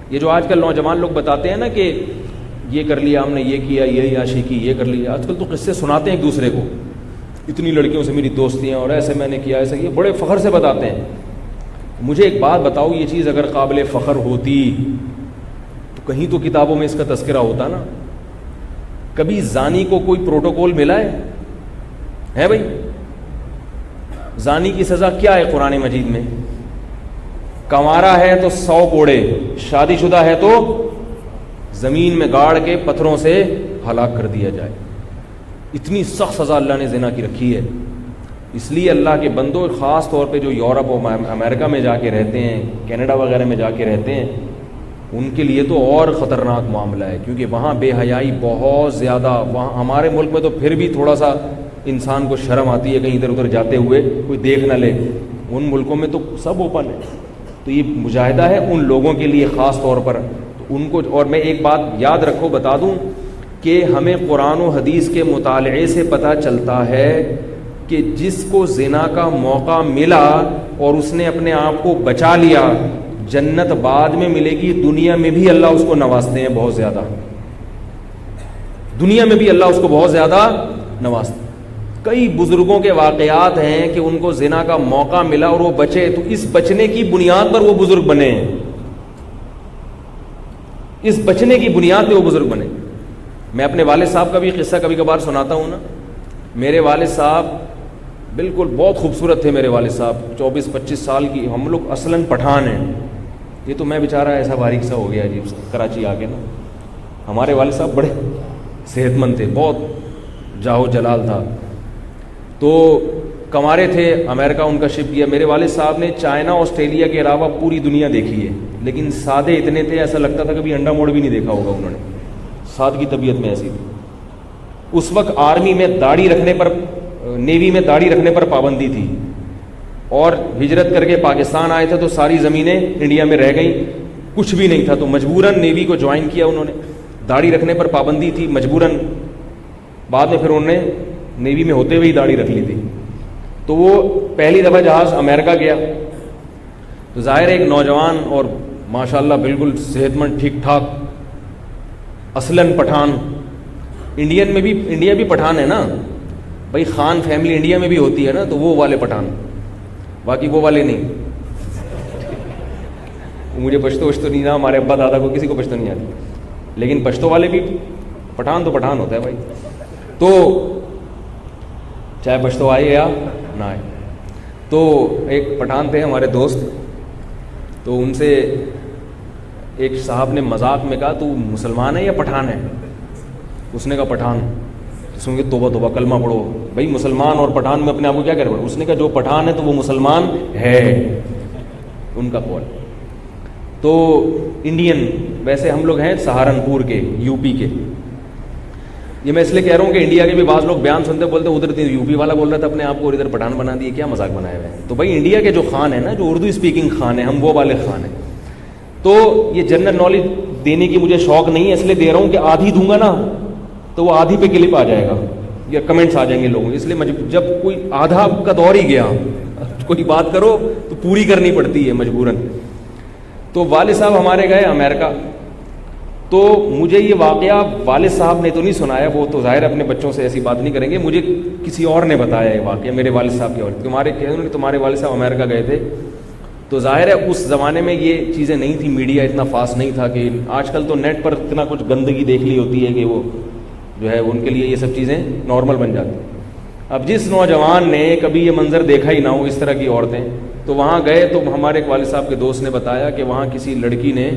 یہ جو آج کل نوجوان لوگ بتاتے ہیں نا کہ یہ کر لیا ہم نے، یہ کیا، یہ عیاشی کی، یہ کر لیا، آج کل تو قصے سناتے ہیں ایک دوسرے کو، اتنی لڑکیوں سے میری دوستی ہیں اور ایسے میں نے کیا، ایسا یہ بڑے فخر سے بتاتے ہیں. مجھے ایک بات بتاؤ، یہ چیز اگر قابل فخر ہوتی تو کہیں تو کتابوں میں اس کا تذکرہ ہوتا نا. کبھی زانی کو کوئی پروٹوکول ملا ہے بھائی؟ زانی کی سزا کیا ہے قرآن مجید میں؟ کنوارا ہے تو 100 کوڑے، شادی شدہ ہے تو زمین میں گاڑ کے پتھروں سے ہلاک کر دیا جائے. اتنی سخت سزا اللہ نے زنا کی رکھی ہے. اس لیے اللہ کے بندوں، خاص طور پہ جو یورپ اور امریکہ میں جا کے رہتے ہیں، کینیڈا وغیرہ میں جا کے رہتے ہیں، ان کے لیے تو اور خطرناک معاملہ ہے، کیونکہ وہاں بے حیائی بہت زیادہ. وہاں ہمارے ملک میں تو پھر بھی تھوڑا سا انسان کو شرم آتی ہے کہیں ادھر ادھر جاتے ہوئے کوئی دیکھ نہ لے، ان ملکوں میں تو سب اوپن ہے. تو یہ مجاہدہ ہے ان لوگوں کے لیے خاص طور پر. تو ان کو، اور میں ایک بات یاد رکھو، بتا دوں کہ ہمیں قرآن و حدیث کے مطالعے سے پتہ چلتا ہے کہ جس کو زنا کا موقع ملا اور اس نے اپنے آپ کو بچا لیا، جنت بعد میں ملے گی. دنیا میں بھی اللہ اس کو نوازتے ہیں بہت زیادہ، دنیا میں بھی اللہ اس کو بہت زیادہ نوازتے ہیں. کئی بزرگوں کے واقعات ہیں کہ ان کو زنا کا موقع ملا اور وہ بچے، تو اس بچنے کی بنیاد پر وہ بزرگ بنے ہیں، اس بچنے کی بنیاد پہ وہ بزرگ بنے. میں اپنے والد صاحب کا بھی قصہ کبھی کبھار سناتا ہوں نا. میرے والد صاحب بالکل بہت خوبصورت تھے. میرے والد صاحب 24-25 سال کی، ہم لوگ اصلاً پٹھان ہیں. یہ تو میں بیچارہ ایسا باریک سا ہو گیا عجیب سا کراچی آ کے نا. ہمارے والد صاحب بڑے صحت مند تھے، بہت جاہو جلال تھا. تو کنوارے تھے، امریکہ ان کا شپ کیا. میرے والد صاحب نے چائنا، آسٹریلیا کے علاوہ پوری دنیا دیکھی ہے، لیکن سادے اتنے تھے ایسا لگتا تھا کبھی انڈا موڑ بھی نہیں دیکھا ہوگا انہوں نے. سادگی طبیعت میں ایسی تھی. اس وقت آرمی میں داڑھی رکھنے پر، نیوی میں داڑھی رکھنے پر پابندی تھی، اور ہجرت کر کے پاکستان آئے تھے تو ساری زمینیں انڈیا میں رہ گئیں، کچھ بھی نہیں تھا. تو مجبوراً نیوی کو جوائن کیا انہوں نے. داڑھی رکھنے پر پابندی تھی مجبوراً. بعد میں پھر انہوں نے نیوی میں ہوتے ہوئے ہی داڑھی رکھ لی تھی. تو وہ پہلی دفعہ جہاز امریکہ گیا. تو ظاہر ایک نوجوان اور ماشاءاللہ بالکل صحت مند، ٹھیک ٹھاک، اصلاً پٹھان. انڈین میں بھی، انڈیا بھی پٹھان ہے نا بھائی، خان فیملی انڈیا میں بھی ہوتی ہے نا، تو وہ والے پٹھان، باقی وہ والے نہیں. مجھے پشتو نہیں نا، ہمارے ابا دادا کو کسی کو پشتو نہیں آتی، لیکن پشتو والے بھی پٹھان تو پٹھان ہوتا ہے بھائی. تو چاہے پشتو آئے یا نہ آئے. تو ایک پٹھان تھے ہمارے دوست، تو ان سے ایک صاحب نے مذاق میں کہا تو مسلمان ہے یا پٹھان ہے؟ اس نے کہا پٹھان. سن کے توبہ توبہ، کلمہ پڑھو بھائی، مسلمان اور پٹھان میں اپنے آپ کو کیا کہہ رہے؟ اس نے کہا جو پٹھان ہے تو وہ مسلمان ہے، ان کا قول. تو انڈین، ویسے ہم لوگ ہیں سہارنپور کے، یو پی کے. یہ میں اس لیے کہہ رہا ہوں کہ انڈیا کے بھی بعض لوگ بیان سنتے بولتے ادھر یو پی والا بول رہا تھا اپنے آپ کو اور ادھر پٹھان بنا دیے، کیا مذاق بنایا ہوئے ہیں. تو بھائی انڈیا کے جو خان ہیں نا، جو اردو اسپیکنگ خان ہیں، ہم وہ والے خان ہیں. تو یہ جنرل نالج دینے کی مجھے شوق نہیں ہے، اس لیے دے رہا ہوں کہ آدھی دوں گا نا تو وہ آدھی پہ کلپ آ جائے گا یا کمنٹس آ جائیں گے لوگوں. اس لیے جب کوئی آدھا کا دور ہی گیا، کوئی بات کرو تو پوری کرنی پڑتی ہے مجبوراً. تو والد صاحب ہمارے گئے امریکہ. تو مجھے یہ واقعہ والد صاحب نے تو نہیں سنایا، وہ تو ظاہر اپنے بچوں سے ایسی بات نہیں کریں گے، مجھے کسی اور نے بتایا یہ واقعہ، میرے والد صاحب کے. اور تمہارے والد صاحب امریکہ گئے تھے. تو ظاہر ہے اس زمانے میں یہ چیزیں نہیں تھی، میڈیا اتنا فاسٹ نہیں تھا. کہ آج کل تو نیٹ پر اتنا کچھ گندگی دیکھ لی ہوتی ہے کہ وہ جو ہے ان کے لیے یہ سب چیزیں نارمل بن جاتی ہیں. اب جس نوجوان نے کبھی یہ منظر دیکھا ہی نہ ہو، اس طرح کی عورتیں، تو وہاں گئے تو ہمارے ایک والد صاحب کے دوست نے بتایا کہ وہاں کسی لڑکی نے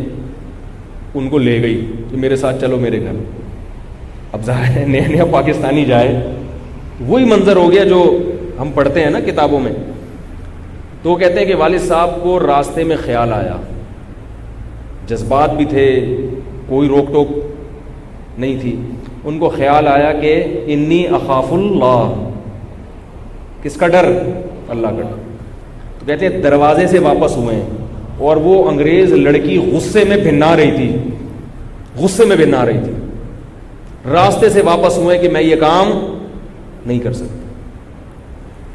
ان کو لے گئی کہ میرے ساتھ چلو میرے گھر. اب ظاہر ہے نیا نیا پاکستانی جائے، وہی منظر ہو گیا جو ہم پڑھتے ہیں نا کتابوں میں. تو وہ کہتے ہیں کہ والد صاحب کو راستے میں خیال آیا، جذبات بھی تھے، کوئی روک ٹوک نہیں تھی. ان کو خیال آیا کہ انی اخاف اللہ، کس کا ڈر؟ اللہ کا ڈر. تو کہتے ہیں دروازے سے واپس ہوئے ہیں اور وہ انگریز لڑکی غصے میں بھنا رہی تھی، غصے میں بھنا رہی تھی. راستے سے واپس ہوئے کہ میں یہ کام نہیں کر سکتا،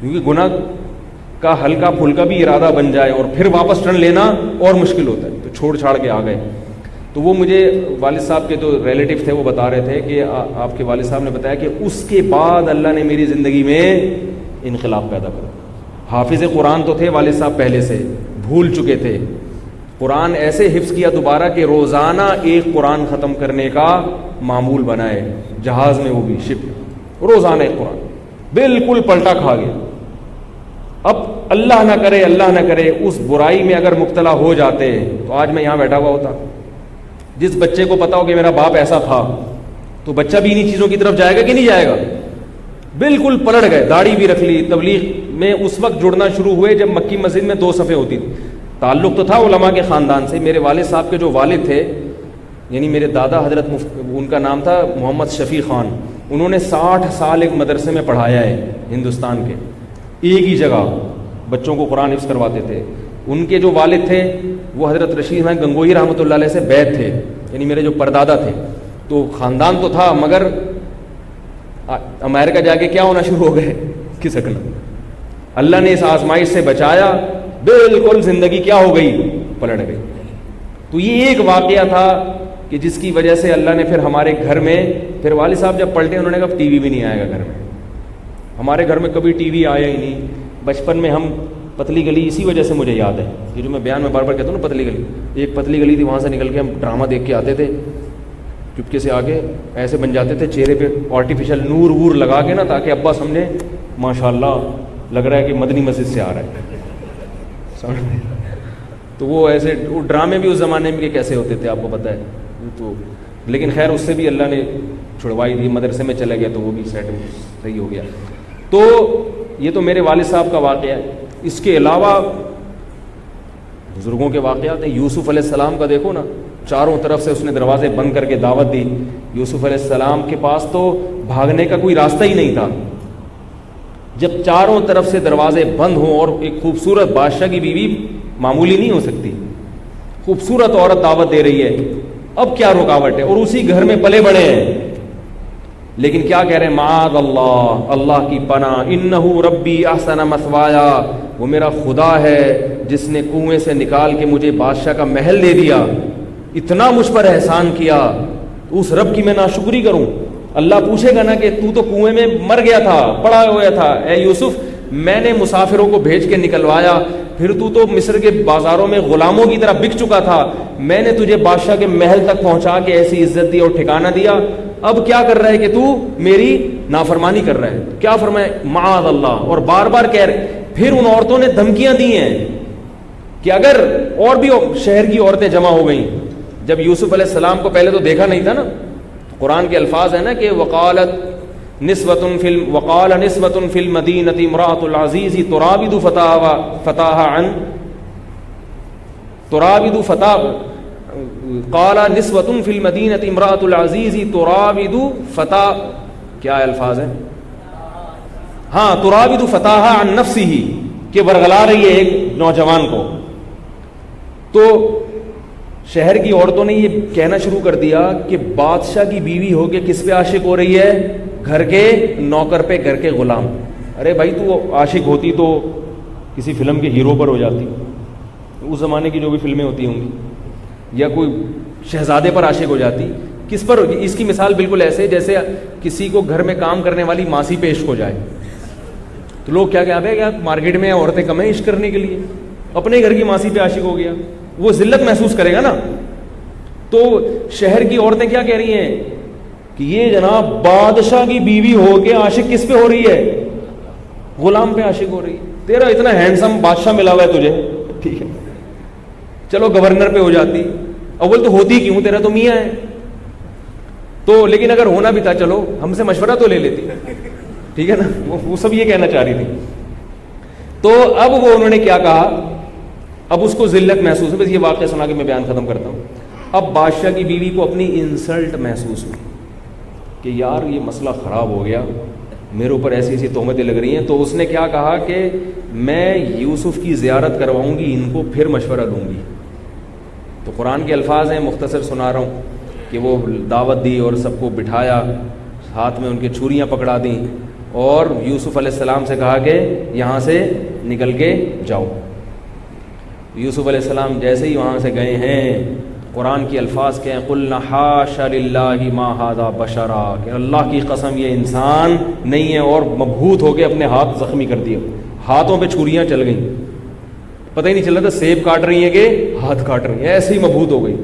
کیونکہ گناہ کا ہلکا پھلکا بھی ارادہ بن جائے اور پھر واپس ٹرن لینا اور مشکل ہوتا ہے. تو چھوڑ چھاڑ کے آ گئے. تو وہ مجھے والد صاحب کے جو ریلیٹیو تھے وہ بتا رہے تھے کہ آپ کے والد صاحب نے بتایا کہ اس کے بعد اللہ نے میری زندگی میں انقلاب پیدا کرا. حافظ قرآن تو تھے والد صاحب پہلے سے, بھول چکے تھے, قرآن ایسے حفظ کیا دوبارہ کہ روزانہ ایک قرآن ختم کرنے کا معمول بنائے, جہاز میں وہ بھی شپ, روزانہ ایک قرآن, بالکل پلٹا کھا گیا. اب اللہ نہ کرے اس برائی میں اگر مبتلا ہو جاتے تو آج میں یہاں بیٹھا ہوا ہوتا. جس بچے کو پتا ہو کہ میرا باپ ایسا تھا تو بچہ بھی انہی چیزوں کی طرف جائے گا کہ نہیں جائے گا. بالکل پلٹ گئے, داڑھی بھی رکھ لی. تبلیغ میں اس وقت جڑنا شروع ہوئے جب مکی مسجد میں 2 صفیں ہوتی تھی. تعلق تو تھا علماء کے خاندان سے. میرے والد صاحب کے جو والد تھے یعنی میرے دادا حضرت ان کا نام تھا محمد شفیع خان, انہوں نے 60 سال ایک مدرسے میں پڑھایا ہے ہندوستان کے, ایک ہی جگہ بچوں کو قرآن حفظ کرواتے تھے. ان کے جو والد تھے وہ حضرت رشید خان گنگوہی رحمۃ اللہ علیہ سے بیعت تھے, یعنی میرے جو پردادا تھے. تو خاندان تو تھا مگر امریکہ جا کے کیا ہونا شروع ہو گئے, کھسکنا. اللہ نے اس آزمائش سے بچایا, بالکل زندگی کیا ہو گئی, پلٹ گئی. تو یہ ایک واقعہ تھا کہ جس کی وجہ سے اللہ نے پھر ہمارے گھر میں, پھر والد صاحب جب پلٹے انہوں نے کہا ٹی وی بھی نہیں آئے گا گھر میں. ہمارے گھر میں کبھی ٹی وی آیا ہی نہیں. بچپن میں ہم پتلی گلی, اسی وجہ سے مجھے یاد ہے یہ جو میں بیان میں بار بار کہتا ہوں نا, پتلی گلی, ایک پتلی گلی تھی, وہاں سے نکل کے ہم ڈرامہ دیکھ کے آتے تھے, چپکے سے آگے ایسے بن جاتے تھے چہرے پہ آرٹیفیشل نور وور لگا کے نا, تاکہ ابا سمجھے ماشاء اللہ لگ رہا ہے کہ مدنی مسجد سے آ رہا ہے. تو وہ ایسے وہ ڈرامے بھی اس زمانے میں کیسے ہوتے تھے آپ کو پتہ ہے. تو لیکن خیر اس سے بھی اللہ نے چھڑوائی دی, مدرسے میں چلے گئے تو وہ بھی سیٹ صحیح ہو گیا. تو یہ تو میرے والد صاحب کا واقعہ ہے. اس کے علاوہ بزرگوں کے واقعات ہیں. یوسف علیہ السلام کا دیکھو نا, چاروں طرف سے اس نے دروازے بند کر کے دعوت دی. یوسف علیہ السلام کے پاس تو بھاگنے کا کوئی راستہ ہی نہیں تھا. جب چاروں طرف سے دروازے بند ہوں اور ایک خوبصورت بادشاہ کی بیوی معمولی نہیں ہو سکتی, خوبصورت عورت دعوت دے رہی ہے, اب کیا رکاوٹ ہے, اور اسی گھر میں پلے بڑے ہیں. لیکن کیا کہہ رہے ہیں, معاذ اللہ, اللہ کی پناہ, انہو ربی احسن مثوایا, وہ میرا خدا ہے جس نے کنویں سے نکال کے مجھے بادشاہ کا محل دے دیا, اتنا مجھ پر احسان کیا, اس رب کی میں ناشکری کروں. اللہ پوچھے گا نا کہ تو کنویں میں مر گیا تھا, پڑا ہوا تھا, اے یوسف میں نے مسافروں کو بھیج کے نکلوایا, پھر تو مصر کے بازاروں میں غلاموں کی طرح بک چکا تھا, میں نے تجھے بادشاہ کے محل تک پہنچا کے ایسی عزت دی اور ٹھکانہ دیا, اب کیا کر رہا ہے کہ تو میری نافرمانی کر رہا ہے. کیا فرمائے, معاذ اللہ, اور بار بار کہہ رہے. پھر ان عورتوں نے دھمکیاں دی ہیں کہ اگر, اور بھی شہر کی عورتیں جمع ہو گئیں. جب یوسف علیہ السلام کو پہلے تو دیکھا نہیں تھا نا, قرآن کے الفاظ ہیں نا کہ وقال نسوۃ فی المدینۃ امرأۃ العزیز تراود قال نسوۃ فی المدینۃ امرأۃ العزیز تراود کیا الفاظ ہیں, ہاں, تراود فتاها عن نفسه, کہ ورغلا رہی ہے ایک نوجوان کو. تو شہر کی عورتوں نے یہ کہنا شروع کر دیا کہ بادشاہ کی بیوی ہو کے کس پہ عاشق ہو رہی ہے, گھر کے نوکر پہ, گھر کے غلام. ارے بھائی تو عاشق ہوتی تو کسی فلم کے ہیرو پر ہو جاتی, اس زمانے کی جو بھی فلمیں ہوتی ہوں گی, یا کوئی شہزادے پر عاشق ہو جاتی. کس پر ہوگی؟ اس کی مثال بالکل ایسے جیسے کسی کو گھر میں کام کرنے والی ماسی پہ عشق ہو جائے تو لوگ کیا کہتے ہیں, کیا مارکیٹ میں عورتیں کم ہیں عشق کرنے کے لیے, اپنے گھر کی ماسی پہ عاشق ہو گیا, وہ ذلت محسوس کرے گا نا. تو شہر کی عورتیں کیا کہہ رہی ہیں کہ یہ جناب بادشاہ کی بیوی ہو کے عاشق کس پہ ہو رہی ہے, غلام پہ عاشق ہو رہی ہے. تیرا اتنا ہینڈسم بادشاہ ملا ہوا ہے تجھے, ٹھیک ہے, چلو گورنر پہ ہو جاتی, اول تو ہوتی کیوں, تیرا تو میاں ہے. تو لیکن اگر ہونا بھی تھا چلو ہم سے مشورہ تو لے لیتی, ٹھیک ہے نا, وہ سب یہ کہنا چاہ رہی تھی. تو اب وہ انہوں نے کیا کہا, اب اس کو ذلت محسوس ہے. بس یہ واقعہ سنا کے میں بیان ختم کرتا ہوں. اب بادشاہ کی بیوی کو اپنی انسلٹ محسوس ہوئی کہ یار یہ مسئلہ خراب ہو گیا, میرے اوپر ایسی ایسی تہمتیں لگ رہی ہیں. تو اس نے کیا کہا کہ میں یوسف کی زیارت کرواؤں گی, ان کو پھر مشورہ دوں گی. تو قرآن کے الفاظ ہیں, مختصر سنا رہا ہوں, کہ وہ دعوت دی اور سب کو بٹھایا, ہاتھ میں ان کے چھریاں پکڑا دیں, اور یوسف علیہ السلام سے کہا کہ یہاں سے نکل کے جاؤ. یوسف علیہ السلام جیسے ہی وہاں سے گئے ہیں, قرآن کے الفاظ کیا ہیں؟ قُلْنَا حَاشَ لِلَّهِ مَا هَذَا بَشَرًا، کہ اللہ کی قسم یہ انسان نہیں ہے، اور مبہوت ہو کے اپنے ہاتھ زخمی کر دیے، ہاتھوں پہ چھریاں چل گئیں، پتہ ہی نہیں چل رہا تھا سیب کاٹ رہی ہیں کہ ہاتھ کاٹ رہی ہیں، ایسے ہی مبہوت ہو گئی۔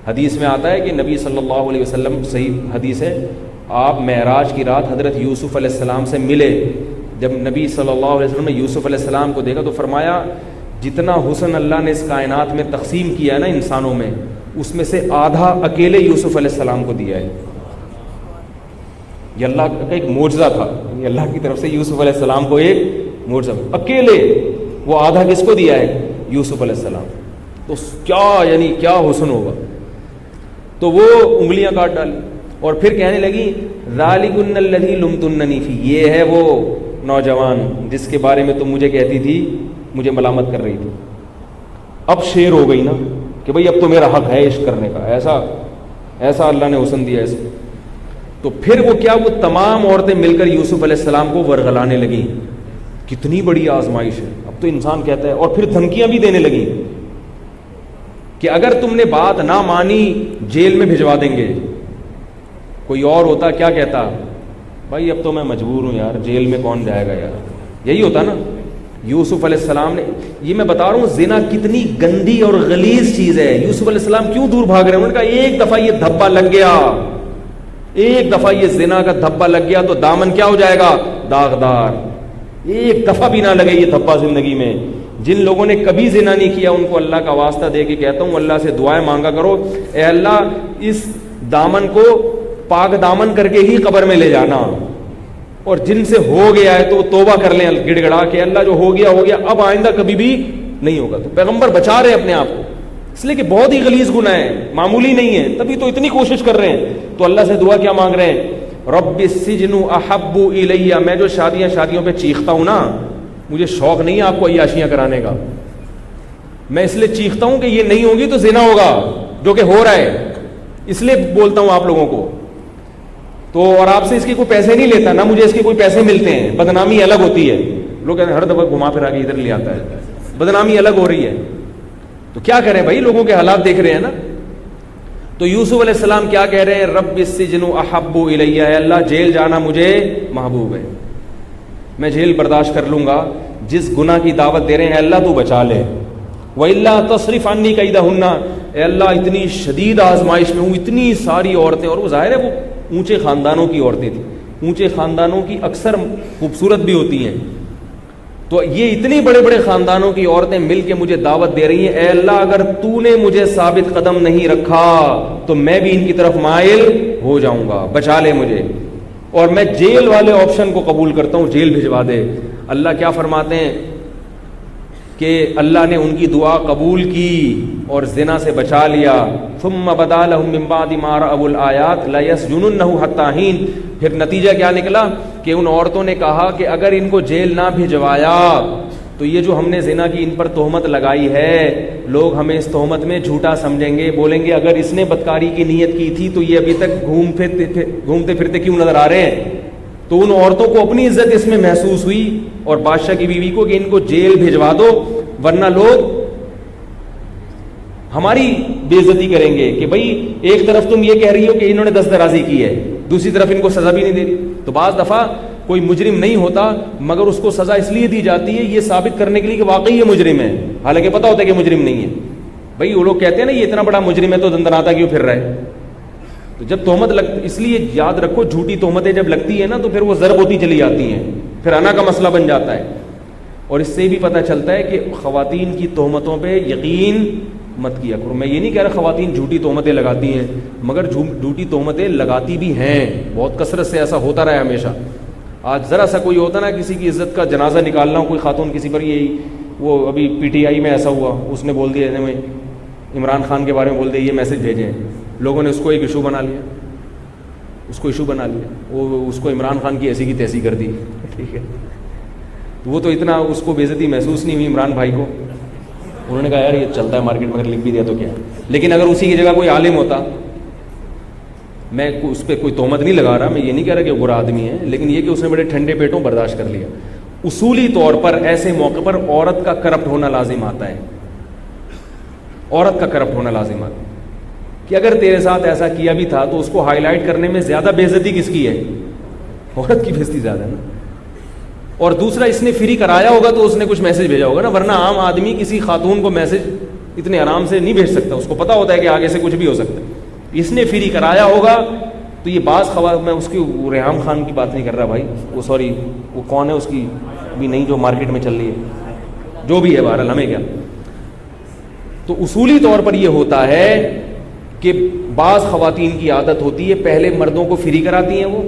حدیث میں آتا ہے کہ نبی صلی اللہ علیہ وسلم، صحیح حدیث ہے، آپ معراج کی رات حضرت یوسف علیہ السلام سے ملے۔ جب نبی صلی اللہ علیہ وسلم نے یوسف علیہ السلام کو دیکھا تو فرمایا جتنا حسن اللہ نے اس کائنات میں تقسیم کیا ہے نا انسانوں میں، اس میں سے آدھا اکیلے یوسف علیہ السلام کو دیا ہے۔ یہ اللہ کا ایک معجزہ تھا، یہ اللہ کی طرف سے یوسف علیہ السلام کو ایک معجزہ، اکیلے وہ آدھا کس کو دیا ہے؟ یوسف علیہ السلام۔ تو کیا یعنی کیا حسن ہوگا۔ تو وہ انگلیاں کاٹ ڈالی اور پھر کہنے لگی ذالکن الذی لمتننی فی، یہ ہے وہ نوجوان جس کے بارے میں تم مجھے کہتی تھی، مجھے ملامت کر رہی تھی۔ اب شیر ہو گئی نا کہ بھئی اب تو میرا حق ہے عشق کرنے کا، ایسا اللہ نے حسن دیا اس کو۔ تو پھر وہ کیا، وہ تمام عورتیں مل کر یوسف علیہ السلام کو ورغلانے لگیں۔ کتنی بڑی آزمائش ہے، اب تو انسان کہتا ہے، اور پھر دھمکیاں بھی دینے لگیں کہ اگر تم نے بات نہ مانی جیل میں بھجوا دیں گے۔ کوئی اور ہوتا کیا کہتا؟ بھائی اب تو میں مجبور ہوں یار، جیل میں کون جائے گا یار، یہی ہوتا نا۔ یوسف علیہ السلام نے، یہ میں بتا رہا ہوں زنا کتنی گندی اور غلیظ چیز ہے، یوسف علیہ السلام کیوں دور بھاگ رہے ہیں؟ انہوں نے کہا ایک دفعہ یہ دھبا لگ گیا، ایک دفعہ یہ زنا کا دھبا لگ گیا تو دامن کیا ہو جائے گا؟ داغدار۔ ایک دفعہ بھی نہ لگے یہ دھبا زندگی میں۔ جن لوگوں نے کبھی زنا نہیں کیا ان کو اللہ کا واسطہ دے کے کہتا ہوں، اللہ سے دعائیں مانگا کرو، اے اللہ اس دامن کو پاک دامن کر کے ہی قبر میں لے جانا، اور جن سے ہو گیا ہے تو توبہ کر لیں گڑ گڑا کے، اللہ جو ہو گیا اب آئندہ کبھی بھی نہیں ہوگا۔ تو پیغمبر بچا رہے ہیں اپنے آپ کو، اس لیے کہ بہت ہی غلیظ گناہ ہے، معمولی نہیں ہے، تبھی تو اتنی کوشش کر رہے ہیں۔ تو اللہ سے دعا کیا مانگ رہے ہیں؟ رب السجن احب الی، میں جو شادیوں پہ چیختا ہوں نا، مجھے شوق نہیں ہے آپ کو عیاشیاں کرانے کا، میں اس لیے چیختا ہوں کہ یہ نہیں ہوگی تو زنا ہوگا، جو کہ ہو رہا ہے، اس لیے بولتا ہوں آپ لوگوں کو۔ تو اور آپ سے اس کے کوئی پیسے نہیں لیتا، نہ مجھے اس کے کوئی پیسے ملتے ہیں، بدنامی الگ ہوتی ہے، لوگ کہتے ہیں ہر دفعہ گھما پھرا کے ادھر لے آتا ہے، بدنامی الگ ہو رہی ہے۔ تو کیا کریں بھائی، لوگوں کے حالات دیکھ رہے ہیں نا۔ تو یوسف علیہ السلام کیا کہہ رہے ہیں؟ رب السجن احب الی، اے اللہ جیل جانا مجھے محبوب ہے، میں جیل برداشت کر لوں گا، جس گناہ کی دعوت دے رہے ہیں اللہ تو بچا لے۔ وَإِلَّا تَصْرِفْ عَنِّي كَيْدَهُنَّ، اے اللہ اتنی شدید آزمائش میں ہوں، اتنی ساری عورتیں، اور وہ ظاہر ہے وہ اونچے خاندانوں کی عورتیں تھیں، اونچے خاندانوں کی اکثر خوبصورت بھی ہوتی ہیں، تو یہ اتنی بڑے بڑے خاندانوں کی عورتیں مل کے مجھے دعوت دے رہی ہیں، اے اللہ اگر تو نے مجھے ثابت قدم نہیں رکھا تو میں بھی ان کی طرف مائل ہو جاؤں گا، بچا لے مجھے، اور میں جیل والے آپشن کو قبول کرتا ہوں، جیل بھجوا دے۔ اللہ کیا فرماتے ہیں کہ اللہ نے ان کی دعا قبول کی اور زنا سے بچا لیا۔ ثم بدا لهم من بعد ما رأوا الآیات لیسجننه حتی حین، پھر نتیجہ کیا نکلا کہ ان عورتوں نے کہا کہ اگر ان کو جیل نہ بھجوایا تو یہ جو ہم نے زنا کی ان پر تہمت لگائی ہے، لوگ ہمیں اس تہمت میں جھوٹا سمجھیں گے، بولیں گے اگر اس نے بدکاری کی نیت کی تھی تو یہ ابھی تک گھومتے پھرتے کیوں نظر آ رہے ہیں۔ تو ان عورتوں کو اپنی عزت اس میں محسوس ہوئی اور بادشاہ کی بیوی کو کہ ان کو جیل بھجوا دو ورنہ لوگ ہماری بے عزتی کریں گے کہ بھئی ایک طرف تم یہ کہہ رہی ہو کہ انہوں نے دست درازی کی ہے، دوسری طرف ان کو سزا بھی نہیں دے رہی۔ تو بعض دفعہ کوئی مجرم نہیں ہوتا مگر اس کو سزا اس لیے دی جاتی ہے یہ ثابت کرنے کے لیے کہ واقعی یہ مجرم ہے، حالانکہ پتہ ہوتا ہے کہ مجرم نہیں ہے۔ بھئی وہ لوگ کہتے ہیں نا یہ اتنا بڑا مجرم ہے تو دندناتا کیوں پھر رہا ہے۔ تو جب تہمت اس لیے یاد رکھو جھوٹی تہمتیں جب لگتی ہیں نا تو پھر وہ ضرب ہوتی چلی جاتی ہیں، پھر انا کا مسئلہ بن جاتا ہے۔ اور اس سے بھی پتہ چلتا ہے کہ خواتین کی تہمتوں پہ یقین مت کیا کرو۔ میں یہ نہیں کہہ رہا خواتین جھوٹی تہمتیں لگاتی ہیں، مگر جھوٹی تہمتیں لگاتی بھی ہیں، بہت کثرت سے ایسا ہوتا رہا ہے ہمیشہ۔ آج ذرا سا کوئی ہوتا نا کسی کی عزت کا جنازہ نکالنا ہو، کوئی خاتون کسی پر، یہی وہ ابھی پی ٹی آئی میں ایسا ہوا، اس نے بول دیا میں عمران خان کے بارے میں بول دیا، یہ میسج بھیجیں، لوگوں نے اس کو ایک ایشو بنا لیا، وہ اس کو عمران خان کی ایسی کی تیسی کر دی، ٹھیک ہے۔ تو وہ تو اتنا اس کو بے عزتی محسوس نہیں ہوئی عمران بھائی کو، انہوں نے کہا یار یہ چلتا ہے مارکیٹ میں، اگر لکھ بھی دیا تو کیا۔ لیکن اگر اسی کی جگہ کوئی عالم ہوتا، میں اس پہ کوئی تہمت نہیں لگا رہا، میں یہ نہیں کہہ رہا کہ برا آدمی ہے، لیکن یہ کہ اس نے بڑے ٹھنڈے پیٹوں برداشت کر لیا۔ اصولی طور پر ایسے موقع پر عورت کا کرپٹ ہونا لازم آتا ہے، عورت کا کرپٹ ہونا لازم آتا ہے۔ کہ اگر تیرے ساتھ ایسا کیا بھی تھا تو اس کو ہائی لائٹ کرنے میں زیادہ بے عزتی کس کی ہے؟ عورت کی بے عزتی زیادہ ہے نا. اور دوسرا, اس نے فری کرایا ہوگا تو اس نے کچھ میسج بھیجا ہوگا نا, ورنہ عام آدمی کسی خاتون کو میسج اتنے آرام سے نہیں بھیج سکتا, اس کو پتا ہوتا ہے کہ آگے سے کچھ بھی ہو سکتا ہے. اس نے فری کرایا ہوگا تو یہ بعض خواہ, میں اس کی ریحام خان کی بات نہیں کر رہا بھائی, وہ سوری وہ کون ہے اس کی بھی نہیں جو مارکیٹ میں چل رہی ہے, جو بھی ہے بہرحال ہمیں کیا. تو اصولی طور پر یہ ہوتا ہے کہ بعض خواتین کی عادت ہوتی ہے پہلے مردوں کو فری کراتی ہیں. وہ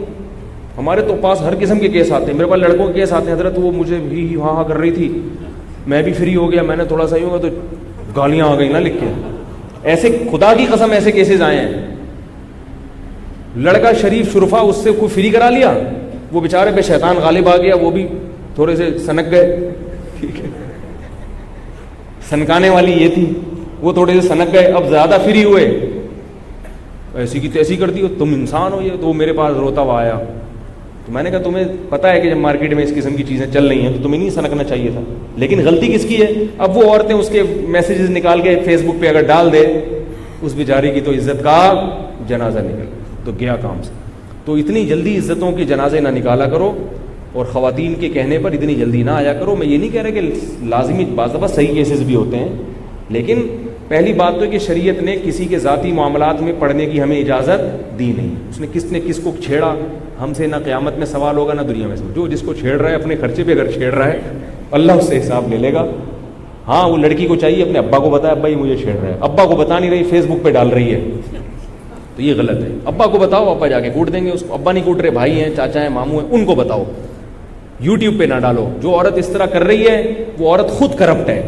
ہمارے تو پاس ہر قسم کے کیس آتے ہیں, میرے پاس لڑکوں کے کیس آتے ہیں, حضرت وہ مجھے بھی ہاں ہاں کر رہی تھی, میں بھی فری ہو گیا, میں نے تھوڑا سا ہی ہوگا تو گالیاں آ گئی نا لکھ کے. ایسے خدا کی قسم ایسے کیسز آئے ہیں. لڑکا شریف شرفا اس سے کوئی فری کرا لیا, وہ بیچارے پہ شیطان غالب آ گیا, وہ بھی تھوڑے سے سنک گئے, ٹھیک ہے, سنکانے والی یہ تھی, وہ تھوڑے سے سنک گئے, اب زیادہ فری ہوئے, ایسی کی تیسی کرتی ہو, تم انسان ہو. یہ تو وہ میرے پاس روتا ہوا آیا, تو میں نے کہا تمہیں پتا ہے کہ جب مارکیٹ میں اس قسم کی چیزیں چل رہی ہیں تو تمہیں نہیں سنکنا چاہیے تھا, لیکن غلطی کس کی ہے؟ اب وہ عورتیں اس کے میسیجز نکال کے فیس بک پہ اگر ڈال دے, اس بیچاری کی تو عزت کا جنازہ نکل تو گیا کام سے. تو اتنی جلدی عزتوں کے جنازے نہ نکالا کرو, اور خواتین کے کہنے پر اتنی جلدی نہ آیا کرو. میں یہ نہیں کہہ رہا کہ لازمی بعض دفعہ صحیح کیسز بھی ہوتے ہیں, لیکن پہلی بات تو ہے کہ شریعت نے کسی کے ذاتی معاملات میں پڑھنے کی ہمیں اجازت دی نہیں. اس نے کس کو چھیڑا, ہم سے نہ قیامت میں سوال ہوگا نہ دنیا میں سے. جو جس کو چھیڑ رہا ہے اپنے خرچے پہ اگر چھیڑ رہا ہے, اللہ اس سے حساب لے لے گا. ہاں وہ لڑکی کو چاہیے اپنے ابا کو بتائے, ابا یہ مجھے چھیڑ رہا ہے, ابا کو بتا نہیں رہی, فیس بک پہ ڈال رہی ہے, تو یہ غلط ہے. ابا کو بتاؤ, ابا جا کے کوٹ دیں گے اس کو. ابا نہیں کوٹ رہے, بھائی ہیں, چاچا ہیں, ماموں ہیں, ان کو بتاؤ. یوٹیوب پہ نہ ڈالو. جو عورت اس طرح کر رہی ہے وہ عورت خود کرپٹ ہے,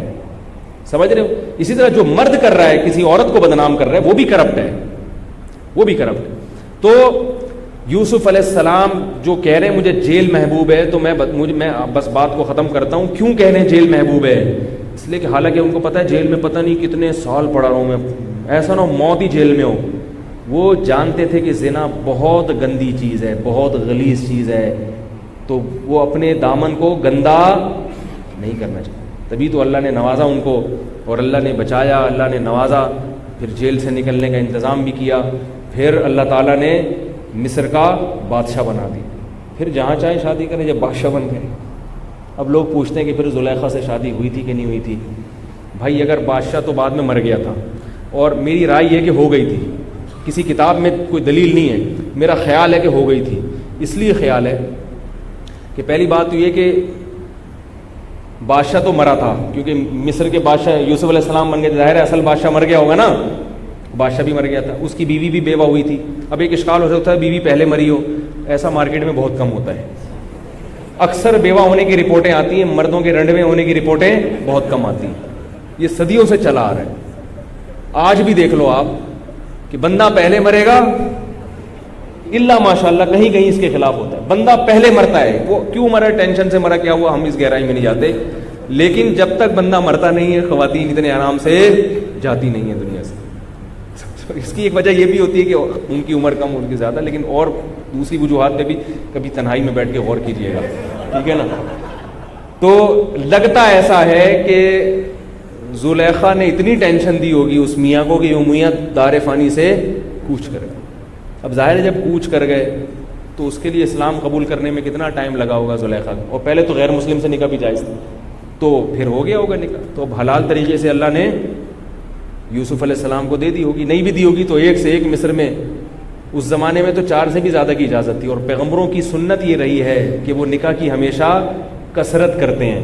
سمجھ رہے ہو. اسی طرح جو مرد کر رہا ہے کسی عورت کو بدنام کر رہا ہے, وہ بھی کرپٹ ہے, وہ بھی کرپٹ ہے. تو یوسف علیہ السلام جو کہہ رہے ہیں مجھے جیل محبوب ہے, تو میں بس بات کو ختم کرتا ہوں. کیوں کہہ رہے ہیں جیل محبوب ہے؟ اس لیے کہ حالانکہ ان کو پتہ ہے جیل میں پتہ نہیں کتنے سال پڑا رہا ہوں میں, ایسا نہ ہو موت ہی جیل میں ہو. وہ جانتے تھے کہ زنا بہت گندی چیز ہے, بہت غلیظ چیز ہے, تو وہ اپنے دامن کو گندا نہیں کرنا چاہتے. تبھی تو اللہ نے نوازا ان کو, اور اللہ نے بچایا, اللہ نے نوازا, پھر جیل سے نکلنے کا انتظام بھی کیا, پھر اللہ تعالیٰ نے مصر کا بادشاہ بنا دی. پھر جہاں چاہے شادی کریں, جب بادشاہ بن گئے. اب لوگ پوچھتے ہیں کہ پھر زلیخا سے شادی ہوئی تھی کہ نہیں ہوئی تھی. بھائی اگر بادشاہ تو بعد میں مر گیا تھا, اور میری رائے یہ کہ ہو گئی تھی, کسی کتاب میں کوئی دلیل نہیں ہے, میرا خیال ہے کہ ہو گئی تھی. اس لیے خیال ہے کہ پہلی بات تو یہ کہ بادشاہ تو مرا تھا, کیونکہ مصر کے بادشاہ یوسف علیہ السلام بن گئے, ظاہر ہے اصل بادشاہ مر گیا ہوگا نا, بادشاہ بھی مر گیا تھا, اس کی بیوی بھی بیوہ ہوئی تھی. اب ایک اشکال ہو سکتا ہے بیوی پہلے مری ہو, ایسا مارکیٹ میں بہت کم ہوتا ہے. اکثر بیوہ ہونے کی رپورٹیں آتی ہیں, مردوں کے رنڈوے ہونے کی رپورٹیں بہت کم آتی ہیں. یہ صدیوں سے چلا آ رہا ہے. آج بھی دیکھ لو آپ کہ بندہ پہلے مرے گا, اللہ ماشاء اللہ کہیں کہیں اس کے خلاف ہوتا ہے, بندہ پہلے مرتا ہے. وہ کیوں مرا, ٹینشن سے مرا, کیا ہوا, ہم اس گہرائی میں نہیں جاتے. لیکن جب تک بندہ مرتا نہیں ہے, خواتین اتنے آرام سے جاتی نہیں ہیں دنیا سے. اس کی ایک وجہ یہ بھی ہوتی ہے کہ ان کی عمر کم, ان کی زیادہ, لیکن اور دوسری وجوہات پہ بھی کبھی تنہائی میں بیٹھ کے غور کیجیے گا, ٹھیک ہے نا. تو لگتا ایسا ہے کہ زلیخا نے اتنی ٹینشن دی ہوگی اس میاں کو کہ وہ میاں دار فانی سے کوچ کر گئے. اب ظاہر ہے جب کوچ کر گئے تو اس کے لیے اسلام قبول کرنے میں کتنا ٹائم لگا ہوگا زلیخا کو, اور پہلے تو غیر مسلم سے نکاح بھی جائز تھا, تو پھر ہو گیا ہوگا نکاح. تو اب حلال طریقے سے اللہ نے یوسف علیہ السلام کو دے دی ہوگی, نہیں بھی دی ہوگی تو ایک سے ایک مصر میں. اس زمانے میں تو 4 سے بھی زیادہ کی اجازت تھی, اور پیغمبروں کی سنت یہ رہی ہے کہ وہ نکاح کی ہمیشہ کثرت کرتے ہیں.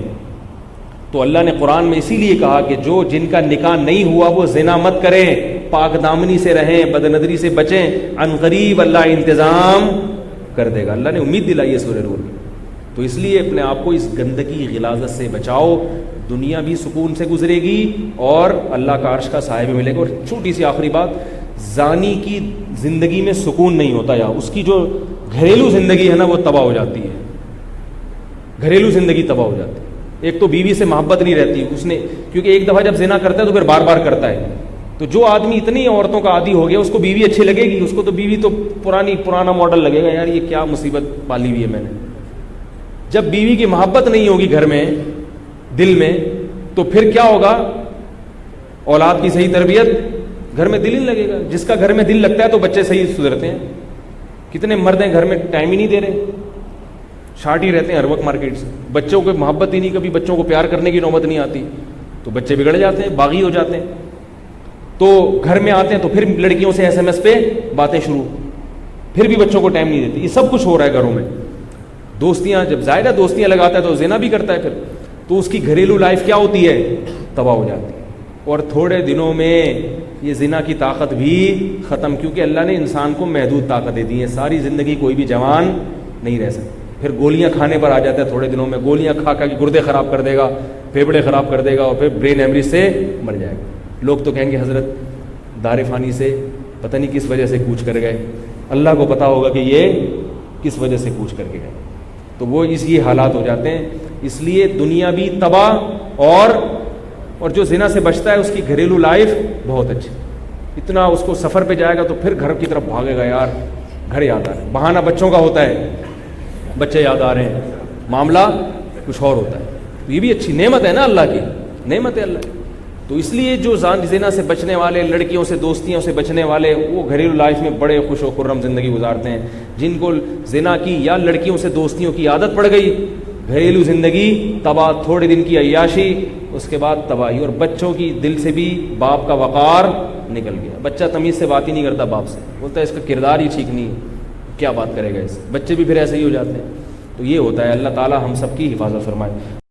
تو اللہ نے قرآن میں اسی لیے کہا کہ جو جن کا نکاح نہیں ہوا وہ زنا مت کریں, پاک دامنی سے رہیں, بد نظری سے بچیں, عن قریب اللہ انتظام کر دے گا. اللہ نے امید دلائی ہے سورہ نور میں. تو اس لیے اپنے آپ کو اس گندگی غلاظت سے بچاؤ, دنیا بھی سکون سے گزرے گی اور اللہ کا عرش کا سایہ بھی ملے گا. اور چھوٹی سی آخری بات, زانی کی زندگی میں سکون نہیں ہوتا, یا اس کی جو گھریلو زندگی ہے نا وہ تباہ ہو جاتی ہے. گھریلو زندگی تباہ ہو جاتی ہے. ایک تو بیوی سے محبت نہیں رہتی اس نے, کیونکہ ایک دفعہ جب زنا کرتا ہے تو پھر بار بار کرتا ہے. تو جو آدمی اتنی عورتوں کا عادی ہو گیا اس کو بیوی اچھی لگے گی, اس کو تو بیوی تو پرانا ماڈل لگے گا, یار یہ کیا مصیبت پالی ہوئی ہے میں نے. جب بیوی کی محبت نہیں ہوگی گھر میں, دل میں, تو پھر کیا ہوگا, اولاد کی صحیح تربیت گھر میں دل ہی نہیں لگے گا. جس کا گھر میں دل لگتا ہے تو بچے صحیح سدھرتے ہیں. کتنے مرد ہیں گھر میں ٹائم ہی نہیں دے رہے, شارٹ ہی رہتے ہیں ہر وقت مارکیٹ سے, بچوں کو محبت ہی نہیں, کبھی بچوں کو پیار کرنے کی نوبت نہیں آتی, تو بچے بگڑ جاتے ہیں, باغی ہو جاتے ہیں. تو گھر میں آتے ہیں تو پھر لڑکیوں سے SMS پہ باتیں شروع, پھر بھی بچوں کو ٹائم نہیں دیتی. یہ سب کچھ ہو رہا ہے گھروں میں. دوستیاں, جب ظاہر ہے دوستیاں لگاتا ہے تو زنا بھی کرتا ہے پھر, تو اس کی گھریلو لائف کیا ہوتی ہے, تباہ ہو جاتی ہے. اور تھوڑے دنوں میں یہ زنا کی طاقت بھی ختم, کیونکہ اللہ نے انسان کو محدود طاقتیں دی ہیں. ساری زندگی کوئی بھی جوان نہیں رہ سکتا. پھر گولیاں کھانے پر آ جاتا ہے تھوڑے دنوں میں, گولیاں کھا کے گردے خراب کر دے گا, پھیپھڑے خراب کر دے گا, اور پھر برین ہیمریج سے مر جائے گا. لوگ تو کہیں گے حضرت دار فانی سے پتہ نہیں کس وجہ سے کوچ کر گئے, اللہ کو پتہ ہوگا کہ یہ کس وجہ سے کوچ کر کے گئے. تو وہ اس یہ حالات ہو جاتے ہیں. اس لیے دنیا بھی تباہ, اور جو زنا سے بچتا ہے اس کی گھریلو لائف بہت اچھی. اتنا اس کو سفر پہ جائے گا تو پھر گھر کی طرف بھاگے گا, یار گھر یاد آ رہا ہے. بہانہ بچوں کا ہوتا ہے, بچے یاد آ رہے ہیں, معاملہ کچھ اور ہوتا ہے. تو یہ بھی اچھی نعمت ہے نا, اللہ کی نعمت ہے اللہ کی. تو اس لیے جو زنا سے بچنے والے, لڑکیوں سے دوستیوں سے بچنے والے, وہ گھریلو لائف میں بڑے خوش و خرم زندگی گزارتے ہیں. جن کو زنا کی یا لڑکیوں سے دوستیوں کی عادت پڑ گئی, گھریلو زندگی تباہ, تھوڑے دن کی عیاشی, اس کے بعد تباہی. اور بچوں کی دل سے بھی باپ کا وقار نکل گیا. بچہ تمیز سے بات ہی نہیں کرتا باپ سے, بولتا ہے اس کا کردار ہی ٹھیک نہیں ہے, کیا بات کرے گا اس. بچے بھی پھر ایسے ہی ہو جاتے ہیں. تو یہ ہوتا ہے. اللہ تعالی ہم سب کی حفاظت فرمائے.